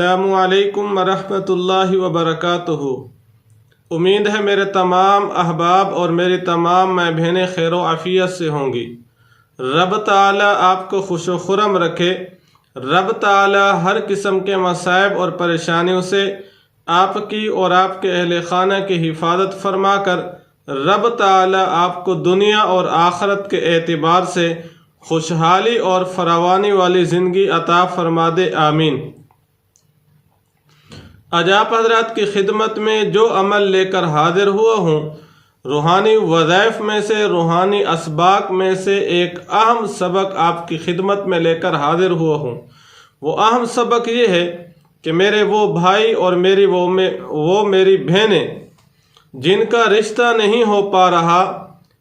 السلام علیکم ورحمۃ اللہ وبرکاتہ۔ امید ہے میرے تمام احباب اور میری تمام ماں بہنیں خیر و عافیت سے ہوں گی۔ رب تعالیٰ آپ کو خوش و خرم رکھے۔ رب تعالیٰ ہر قسم کے مصائب اور پریشانیوں سے آپ کی اور آپ کے اہل خانہ کی حفاظت فرما کر رب تعالیٰ آپ کو دنیا اور آخرت کے اعتبار سے خوشحالی اور فراوانی والی زندگی عطا فرما دے، آمین۔ آج آپ حضرات کی خدمت میں جو عمل لے کر حاضر ہوا ہوں، روحانی وظائف میں سے، روحانی اسباق میں سے ایک اہم سبق آپ کی خدمت میں لے کر حاضر ہوا ہوں۔ وہ اہم سبق یہ ہے کہ میرے وہ بھائی اور وہ میری بہنیں جن کا رشتہ نہیں ہو پا رہا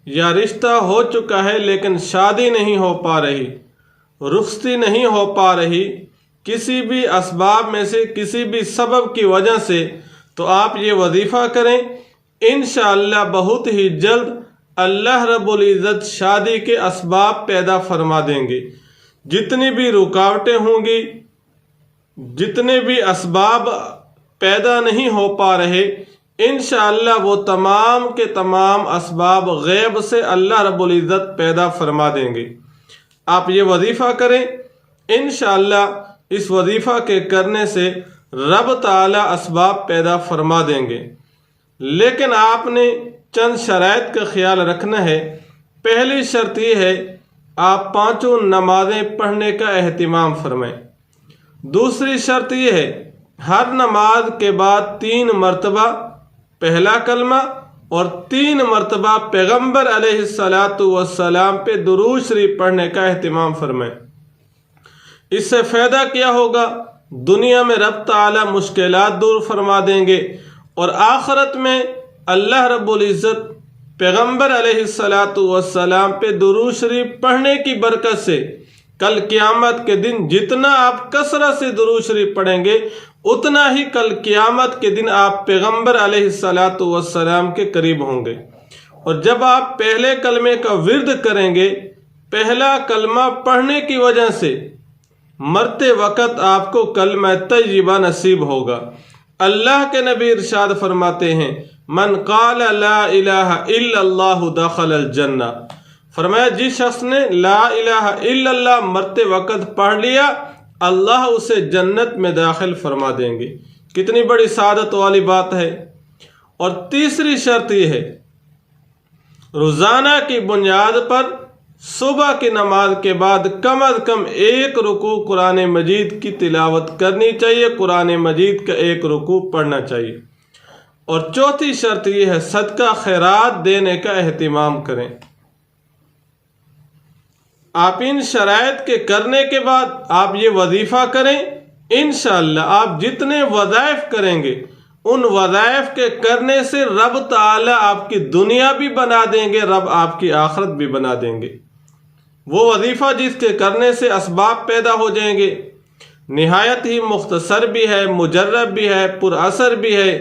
یا رشتہ ہو چکا ہے لیکن شادی نہیں ہو پا رہی، رخصتی نہیں ہو پا رہی، کسی بھی اسباب میں سے کسی بھی سبب کی وجہ سے، تو آپ یہ وظیفہ کریں۔ انشاءاللہ بہت ہی جلد اللہ رب العزت شادی کے اسباب پیدا فرما دیں گے۔ جتنی بھی رکاوٹیں ہوں گی، جتنے بھی اسباب پیدا نہیں ہو پا رہے، انشاءاللہ وہ تمام کے تمام اسباب غیب سے اللہ رب العزت پیدا فرما دیں گے۔ آپ یہ وظیفہ کریں، انشاءاللہ اس وظیفہ کے کرنے سے رب تعالیٰ اسباب پیدا فرما دیں گے۔ لیکن آپ نے چند شرائط کا خیال رکھنا ہے۔ پہلی شرط یہ ہے، آپ 5 نمازیں پڑھنے کا اہتمام فرمائیں۔ دوسری شرط یہ ہے، ہر نماز کے بعد 3 مرتبہ پہلا کلمہ اور 3 مرتبہ پیغمبر علیہ السلام پہ درود شریف پڑھنے کا اہتمام فرمائیں۔ اس سے فائدہ کیا ہوگا؟ دنیا میں رب تعالیٰ مشکلات دور فرما دیں گے اور آخرت میں اللہ رب العزت پیغمبر علیہ السلام پہ درود شریف پڑھنے کی برکت سے کل قیامت کے دن جتنا آپ کثرت سے درود شریف پڑھیں گے، اتنا ہی کل قیامت کے دن آپ پیغمبر علیہ السلام کے قریب ہوں گے۔ اور جب آپ پہلے کلمے کا ورد کریں گے، پہلا کلمہ پڑھنے کی وجہ سے مرتے وقت آپ کو کلمہ طیبہ نصیب ہوگا۔ اللہ کے نبی ارشاد فرماتے ہیں، من قال لا الہ الا اللہ دخل الجنہ۔ فرمایا جس شخص نے لا الہ الا اللہ مرتے وقت پڑھ لیا، اللہ اسے جنت میں داخل فرما دیں گے۔ کتنی بڑی سعادت والی بات ہے۔ اور تیسری شرط یہ ہے، روزانہ کی بنیاد پر صبح کی نماز کے بعد کم از کم 1 رکوع قرآن مجید کی تلاوت کرنی چاہیے، قرآن مجید کا 1 رکوع پڑھنا چاہیے۔ اور چوتھی شرط یہ ہے، صدقہ خیرات دینے کا اہتمام کریں۔ آپ ان شرائط کے کرنے کے بعد آپ یہ وظیفہ کریں، انشاءاللہ آپ جتنے وظائف کریں گے، ان وظائف کے کرنے سے رب تعالیٰ آپ کی دنیا بھی بنا دیں گے، رب آپ کی آخرت بھی بنا دیں گے۔ وہ وظیفہ جس کے کرنے سے اسباب پیدا ہو جائیں گے، نہایت ہی مختصر بھی ہے، مجرب بھی ہے، پر اثر بھی ہے،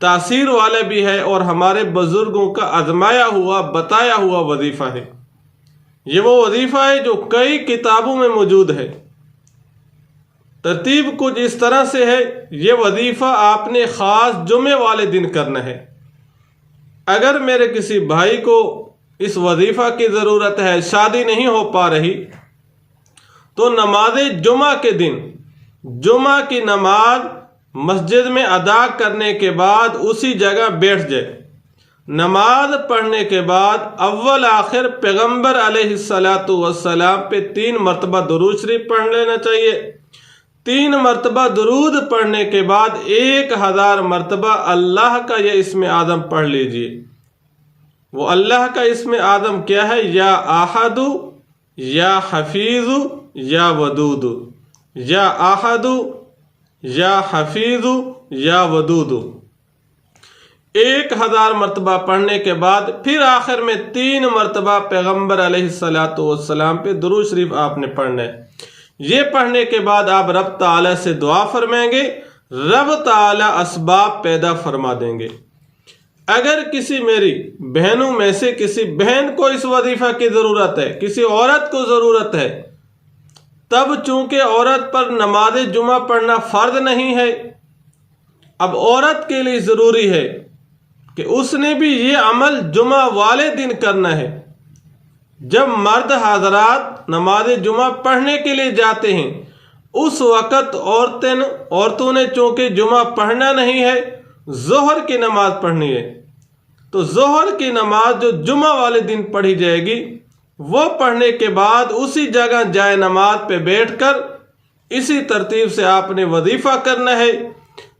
تاثیر والا بھی ہے، اور ہمارے بزرگوں کا آزمایا ہوا بتایا ہوا وظیفہ ہے۔ یہ وہ وظیفہ ہے جو کئی کتابوں میں موجود ہے۔ ترتیب کچھ اس طرح سے ہے، یہ وظیفہ آپ نے خاص جمعے والے دن کرنا ہے۔ اگر میرے کسی بھائی کو اس وظیفہ کی ضرورت ہے، شادی نہیں ہو پا رہی، تو نماز جمعہ کے دن جمعہ کی نماز مسجد میں ادا کرنے کے بعد اسی جگہ بیٹھ جائے۔ نماز پڑھنے کے بعد اول آخر پیغمبر علیہ السلام پہ 3 مرتبہ درود شریف پڑھ لینا چاہیے۔ 3 مرتبہ درود پڑھنے کے بعد 1000 مرتبہ اللہ کا یہ اسم اعظم پڑھ لیجئے۔ وہ اللہ کا اسم اعظم کیا ہے؟ یا احد، یا حفیظ، یا ودود۔ یا احد، یا حفیظ، یا ودود۔ 1000 مرتبہ پڑھنے کے بعد پھر آخر میں 3 مرتبہ پیغمبر علیہ السلام پہ درود شریف آپ نے پڑھنا ہے۔ یہ پڑھنے کے بعد آپ رب تعالیٰ سے دعا فرمائیں گے، رب تعالیٰ اسباب پیدا فرما دیں گے۔ اگر کسی میری بہنوں میں سے کسی بہن کو اس وظیفہ کی ضرورت ہے، کسی عورت کو ضرورت ہے، تب چونکہ عورت پر نماز جمعہ پڑھنا فرض نہیں ہے، اب عورت کے لیے ضروری ہے کہ اس نے بھی یہ عمل جمعہ والے دن کرنا ہے۔ جب مرد حضرات نماز جمعہ پڑھنے کے لیے جاتے ہیں، اس وقت عورتوں نے چونکہ جمعہ پڑھنا نہیں ہے، ظہر کی نماز پڑھنی ہے، تو ظہر کی نماز جو جمعہ والے دن پڑھی جائے گی، وہ پڑھنے کے بعد اسی جگہ جائے نماز پہ بیٹھ کر اسی ترتیب سے آپ نے وظیفہ کرنا ہے،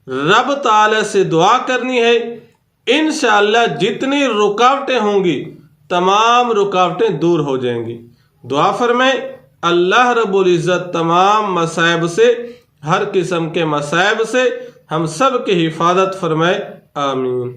رب تعالی سے دعا کرنی ہے۔ انشاءاللہ جتنی رکاوٹیں ہوں گی تمام رکاوٹیں دور ہو جائیں گی۔ دعا فرمائیں اللہ رب العزت تمام مصائب سے، ہر قسم کے مصائب سے ہم سب کی حفاظت فرمائے، آمین۔